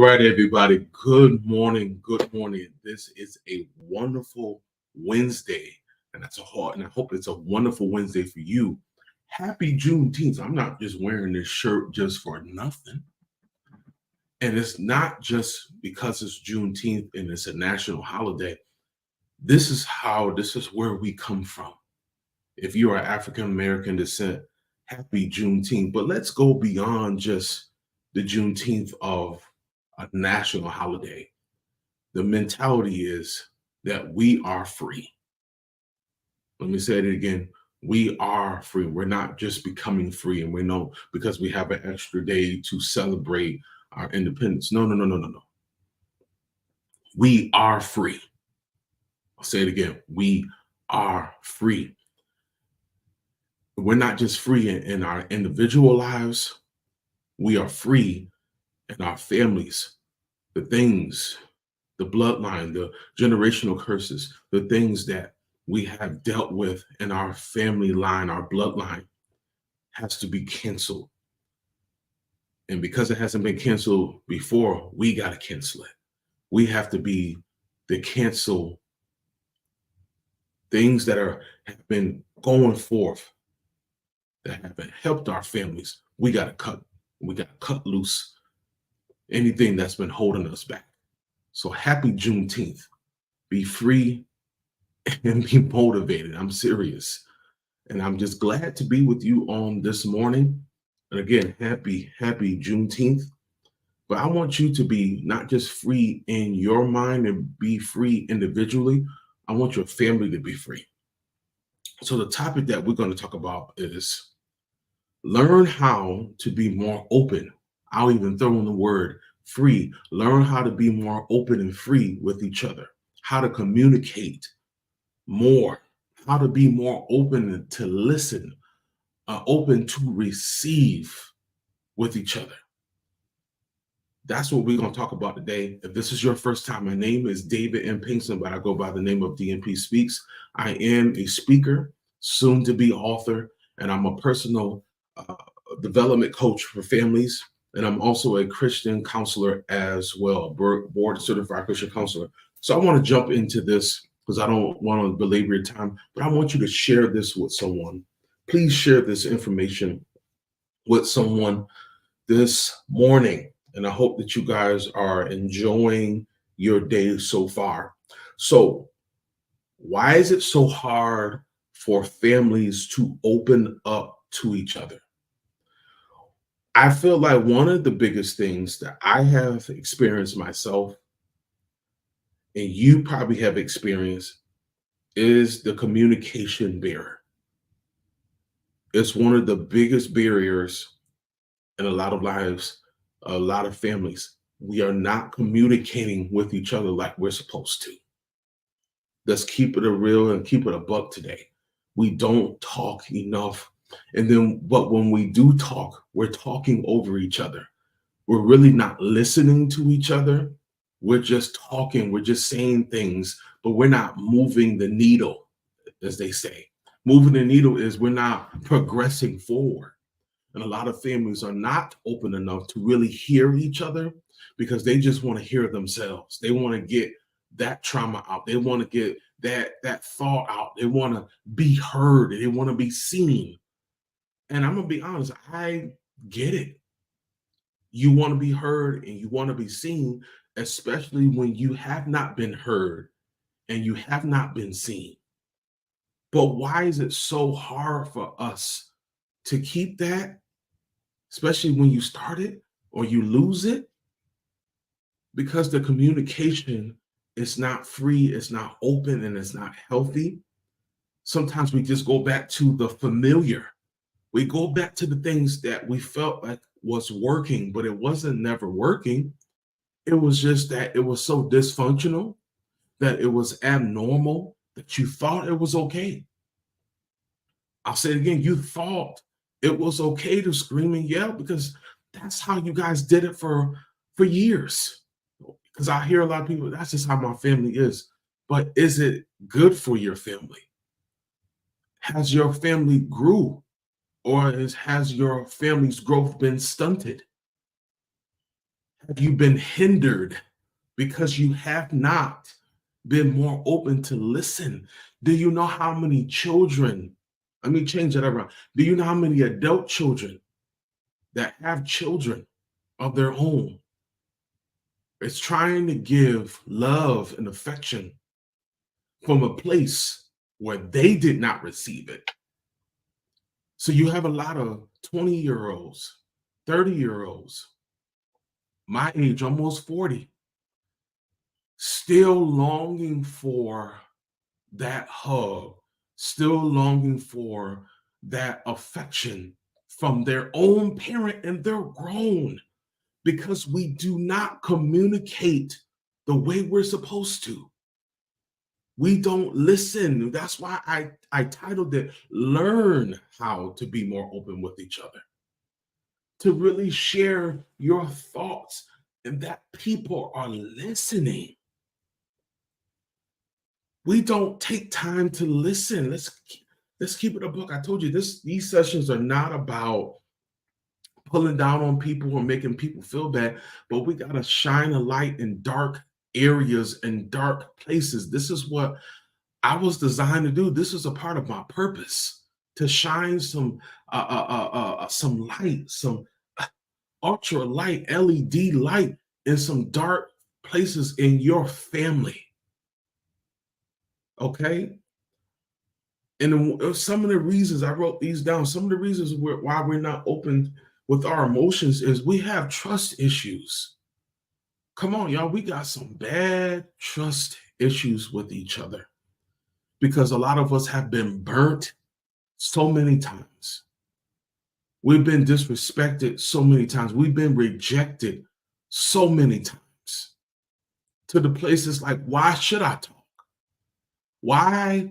right, everybody. Good morning. Good morning. This is a wonderful Wednesday, and I hope it's a wonderful Wednesday for you. Happy Juneteenth. I'm not just wearing this shirt just for nothing, and it's not just because it's Juneteenth and it's a national holiday. This is where we come from. If you are African American descent, happy Juneteenth. But let's go beyond just the Juneteenth of a national holiday. The mentality is that we are free. Let me say it again. We are free. We're not just becoming free and we know because we have an extra day to celebrate our independence. No, no, no, no, no, no. We are free. I'll say it again. We are free. We're not just free in our individual lives. We are free in our families, the things, the bloodline, the generational curses, the things that we have dealt with in our family line, our bloodline has to be canceled. And because it hasn't been canceled before, we got to cancel it. We have to be the cancel things that have been going forth that haven't helped our families. We got to cut loose anything that's been holding us back. So happy Juneteenth. Be free and be motivated. I'm serious. And I'm just glad to be with you on this morning. And again, happy Juneteenth. But I want you to be not just free in your mind and be free individually. I want your family to be free. So the topic that we're going to talk about is learn how to be more open. I'll even throw in the word free. Learn how to be more open and free with each other, how to communicate more, how to be more open to listen, open to receive with each other. That's what we're going to talk about today. If this is your first time, my name is David M. Pinkston, but I go by the name of DMPSpeaks. I am a speaker, soon to be author, and I'm a personal development coach for families. And I'm also a Christian counselor as well, board certified Christian counselor. So I want to jump into this because I don't want to belabor your time, but I want you to share this with someone. Please share this information with someone this morning. And I hope that you guys are enjoying your day so far. So why is it so hard for families to open up to each other? I feel like one of the biggest things that I have experienced myself, and you probably have experienced, is the communication barrier. It's one of the biggest barriers in a lot of lives, a lot of families. We are not communicating with each other like we're supposed to. Let's keep it a real and keep it a buck today. We don't talk enough. But when we do talk, we're talking over each other. We're really not listening to each other. We're just talking. We're just saying things, but we're not moving the needle, as they say. Moving the needle is we're not progressing forward. And a lot of families are not open enough to really hear each other because they just want to hear themselves. They want to get that trauma out. They want to get that thought out. They want to be heard. They want to be seen. And I'm going to be honest, I get it. You want to be heard and you want to be seen, especially when you have not been heard and you have not been seen. But why is it so hard for us to keep that, especially when you start it or you lose it? Because the communication is not free, it's not open, and it's not healthy. Sometimes we just go back to the familiar. We go back to the things that we felt like was working, but it wasn't never working. It was just that it was so dysfunctional that it was abnormal that you thought it was okay. I'll say it again, you thought it was okay to scream and yell because that's how you guys did it for years. Because I hear a lot of people, that's just how my family is. But is it good for your family? Has your family grew? Or has your family's growth been stunted? Have you been hindered because you have not been more open to listen? Do you know how many children? Let me change that around. Do you know how many adult children that have children of their own is trying to give love and affection from a place where they did not receive it? So you have a lot of 20-year-olds, 30-year-olds, my age, almost 40, still longing for that hug, still longing for that affection from their own parent, and they're grown because we do not communicate the way we're supposed to. We don't listen. That's why I titled it Learn How to Be More Open with Each Other, to really share your thoughts and that people are listening. We don't take time to listen. Let's keep it a book. I told you these sessions are not about pulling down on people or making people feel bad, but we got to shine a light in dark areas and dark places. This is what I was designed to do. This is a part of my purpose, to shine some light, some ultra light LED light in some dark places in your family. Okay. And some of the reasons I wrote these down, some of the reasons why we're not open with our emotions is we have trust issues. Come on, y'all, we got some bad trust issues with each other because a lot of us have been burnt so many times. We've been disrespected so many times. We've been rejected so many times, to the places like, why should I talk? Why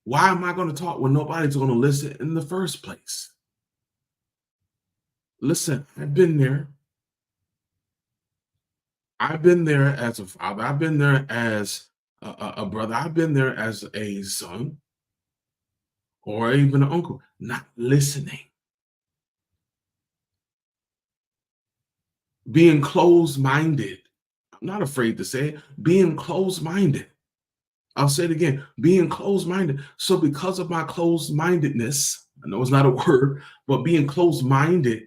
am I going to talk when nobody's going to listen in the first place? Listen, I've been there. I've been there as a father. I've been there as a brother. I've been there as a son or even an uncle, not listening, being closed-minded. I'm not afraid to say it, being closed-minded. I'll say it again, being closed-minded. So because of my closed-mindedness, I know it's not a word, but being closed-minded,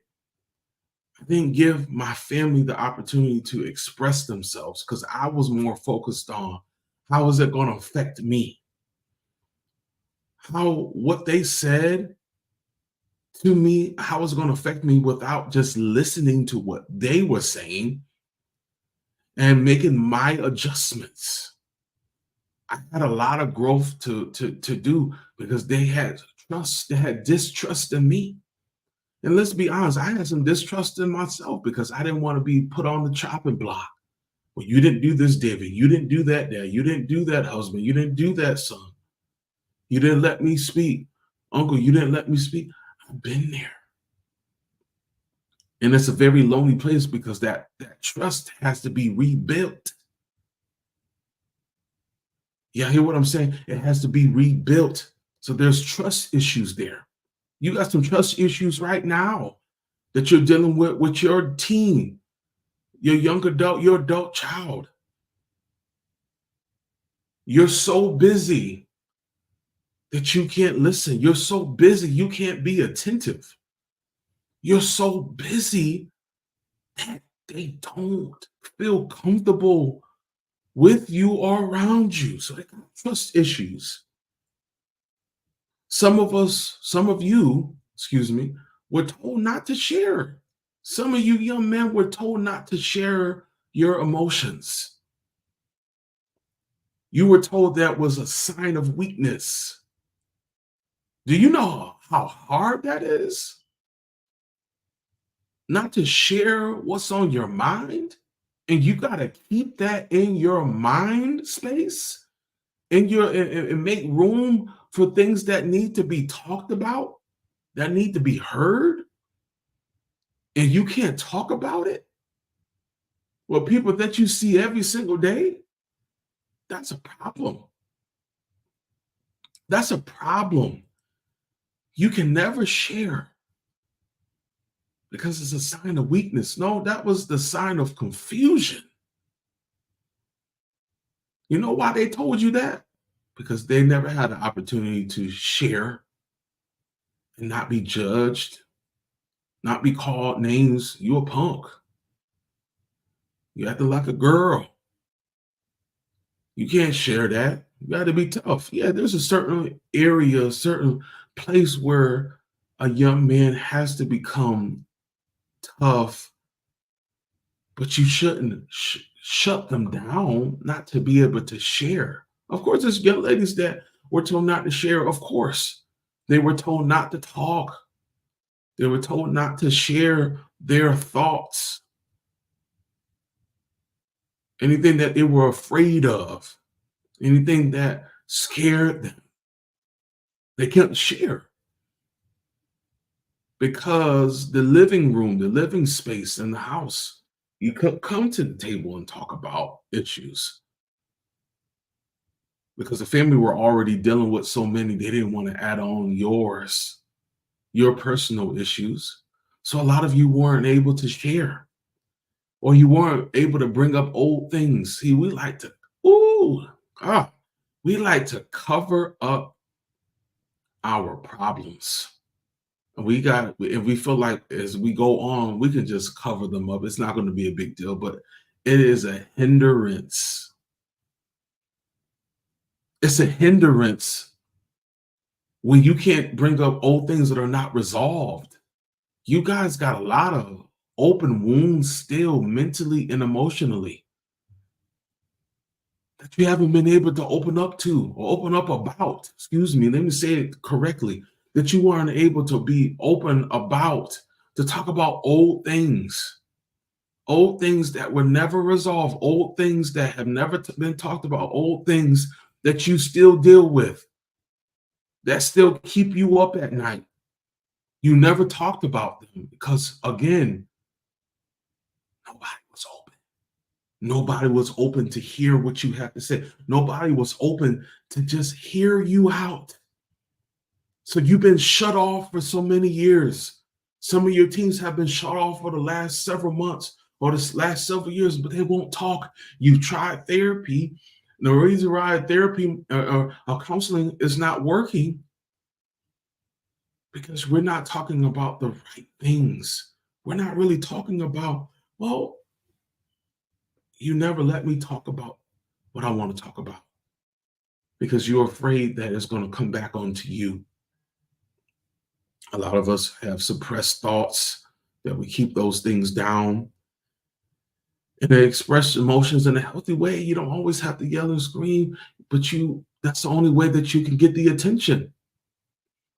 I didn't give my family the opportunity to express themselves because I was more focused on how is it going to affect me? How what they said to me, how is it going to affect me without just listening to what they were saying and making my adjustments. I had a lot of growth to do because they had trust, they had distrust in me. And let's be honest, I had some distrust in myself because I didn't want to be put on the chopping block. Well, you didn't do this, David. You didn't do that, Dad. You didn't do that, husband. You didn't do that, son. You didn't let me speak. Uncle, you didn't let me speak. I've been there. And it's a very lonely place because that trust has to be rebuilt. Yeah, hear what I'm saying? It has to be rebuilt. So there's trust issues there. You got some trust issues right now that you're dealing with your teen, your young adult, your adult child. You're so busy that you can't listen. You're so busy you can't be attentive. You're so busy that they don't feel comfortable with you or around you. So they got trust issues. Some of you, excuse me, were told not to share. Some of you young men were told not to share your emotions. You were told that was a sign of weakness. Do you know how hard that is? Not to share what's on your mind? And you got to keep that in your mind space, and make room for things that need to be talked about, that need to be heard, and you can't talk about it. Well, people that you see every single day, that's a problem. That's a problem. You can never share because it's a sign of weakness. No, that was the sign of confusion. You know why they told you that? Because they never had an opportunity to share and not be judged, not be called names. You a punk. You acting like a girl. You can't share that. You got to be tough. Yeah, there's a certain area, a certain place where a young man has to become tough, but you shouldn't shut them down not to be able to share. Of course, there's young ladies that were told not to share. Of course, they were told not to talk. They were told not to share their thoughts, anything that they were afraid of, anything that scared them. They couldn't share because the living room, the living space in the house, you could come to the table and talk about issues because the family were already dealing with so many. They didn't want to add on your personal issues. So a lot of you weren't able to share, or you weren't able to bring up old things. See, we like to, ooh, ah, we like to cover up our problems. And if we feel like as we go on, we can just cover them up. It's not going to be a big deal, but it is a hindrance. It's a hindrance when you can't bring up old things that are not resolved. You guys got a lot of open wounds still mentally and emotionally that you haven't been able to open up to or open up about. Excuse me, let me say it correctly. That you weren't able to be open about, to talk about old things that were never resolved, old things that have never been talked about, old things that you still deal with, that still keep you up at night. You never talked about them because, again, nobody was open. Nobody was open to hear what you have to say. Nobody was open to just hear you out. So you've been shut off for so many years. Some of your teams have been shut off for the last several months or the last several years, but they won't talk. You've tried therapy. The reason why therapy or counseling is not working because we're not talking about the right things. We're not really talking about, well, you never let me talk about what I want to talk about because you're afraid that it's going to come back onto you. A lot of us have suppressed thoughts that we keep those things down and they express emotions in a healthy way. You don't always have to yell and scream, but that's the only way that you can get the attention.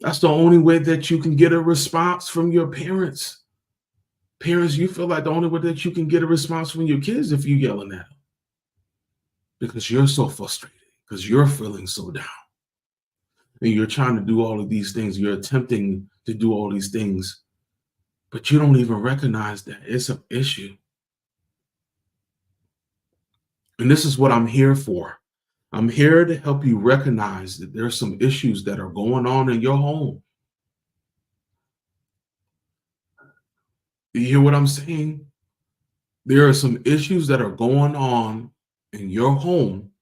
That's the only way that you can get a response from your parents. Parents, you feel like the only way that you can get a response from your kids if you're yelling at them because you're so frustrated, because you're feeling so down. And you're trying to do all of these things. You're attempting to do all these things, but you don't even recognize that it's an issue. And this is what I'm here for. I'm here to help you recognize that there's some issues that are going on in your home. You hear what I'm saying? There are some issues that are going on in your home.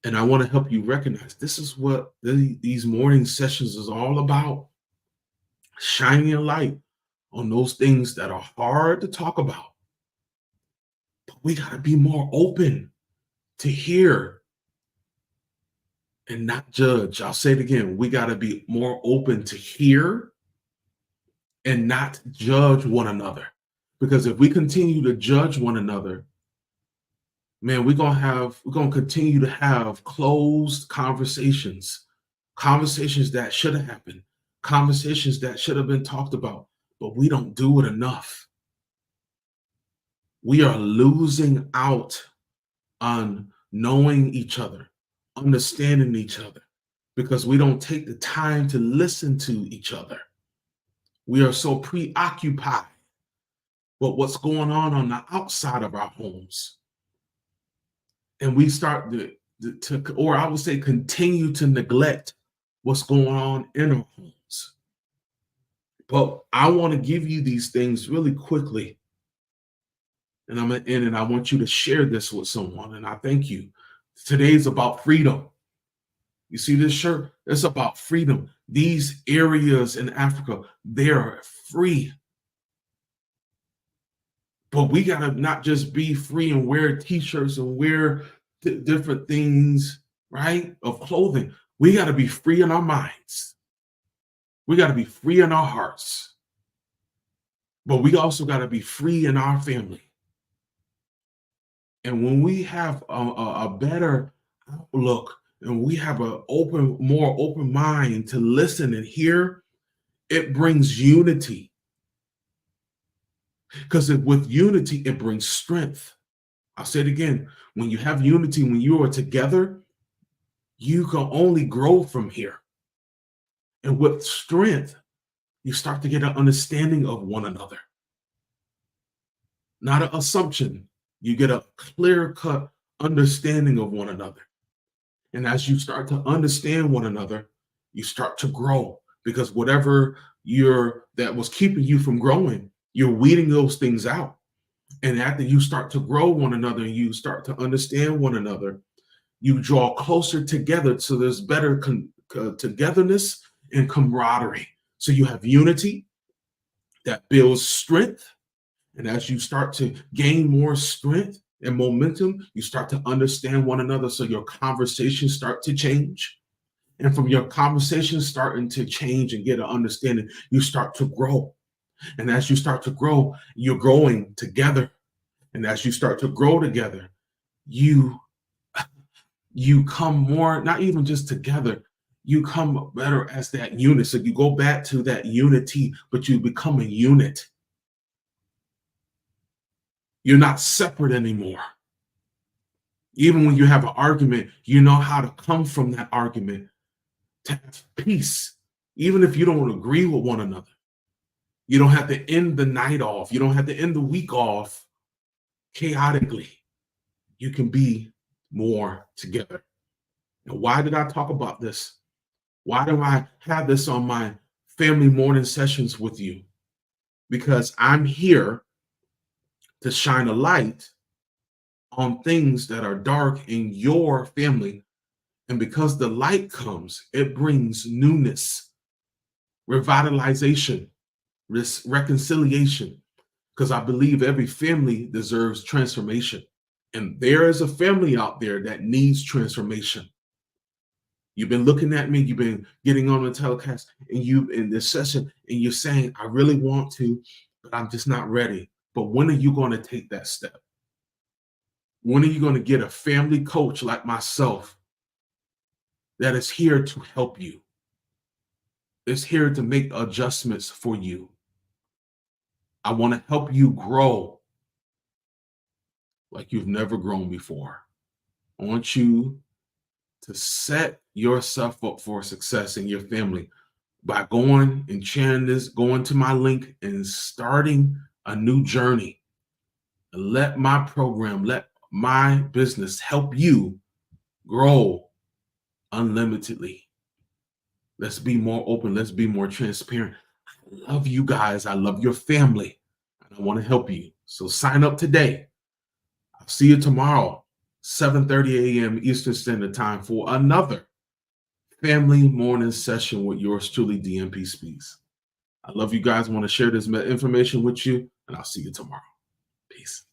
And I want to help you recognize this is what these morning sessions is all about. Shining a light on those things that are hard to talk about. But we got to be more open to hear and not judge. I'll say it again. We got to be more open to hear and not judge one another. Because if we continue to judge one another, man, we're gonna continue to have closed conversations, conversations that should have happened, conversations that should have been talked about, but we don't do it enough. We are losing out on knowing each other, understanding each other, because we don't take the time to listen to each other. We are so preoccupied with what's going on the outside of our homes. And we start or I would say, continue to neglect what's going on in our homes. But I want to give you these things really quickly. And I'm going to end, and I want you to share this with someone. And I thank you. Today's about freedom. You see this shirt? It's about freedom. These areas in Africa, they're free. But we got to not just be free and wear t-shirts and wear different things, right, of clothing. We got to be free in our minds. We got to be free in our hearts. But we also got to be free in our family. And when we have a better outlook and we have a more open mind to listen and hear, it brings unity. Because with unity, it brings strength. I'll say it again. When you have unity, when you are together, you can only grow from here. And with strength, you start to get an understanding of one another. Not an assumption. You get a clear-cut understanding of one another. And as you start to understand one another, you start to grow, because whatever that was keeping you from growing, you're weeding those things out. And after you start to grow one another and you start to understand one another, you draw closer together. So there's better togetherness and camaraderie. So you have unity that builds strength. And as you start to gain more strength and momentum, you start to understand one another. So your conversations start to change. And from your conversations starting to change and get an understanding, you start to grow. And as you start to grow, you're growing together. And as you start to grow together, you come more, not even just together, you come better as that unit. So you go back to that unity, but you become a unit. You're not separate anymore. Even when you have an argument, you know how to come from that argument to have peace, even if you don't agree with one another. You don't have to end the night off. You don't have to end the week off chaotically. You can be more together. Now, why did I talk about this? Why do I have this on my family morning sessions with you? Because I'm here to shine a light on things that are dark in your family. And because the light comes, it brings newness, revitalization, reconciliation. Because I believe every family deserves transformation. And there is a family out there that needs transformation. You've been looking at me, you've been getting on the telecast, and you in this session, and you're saying, I really want to, but I'm just not ready. But when are you going to take that step? When are you going to get a family coach like myself that is here to help you? Is here to make adjustments for you. I want to help you grow like you've never grown before. I want you to set yourself up for success in your family by going and sharing this, going to my link and starting a new journey. Let my program, let my business help you grow unlimitedly. Let's be more open. Let's be more transparent. I love you guys. I love your family. And I want to help you. So sign up today. I'll see you tomorrow, 7:30 a.m. Eastern Standard Time, for another family morning session with yours truly, DMPSpeaks. I love you guys. I want to share this information with you, and I'll see you tomorrow. Peace.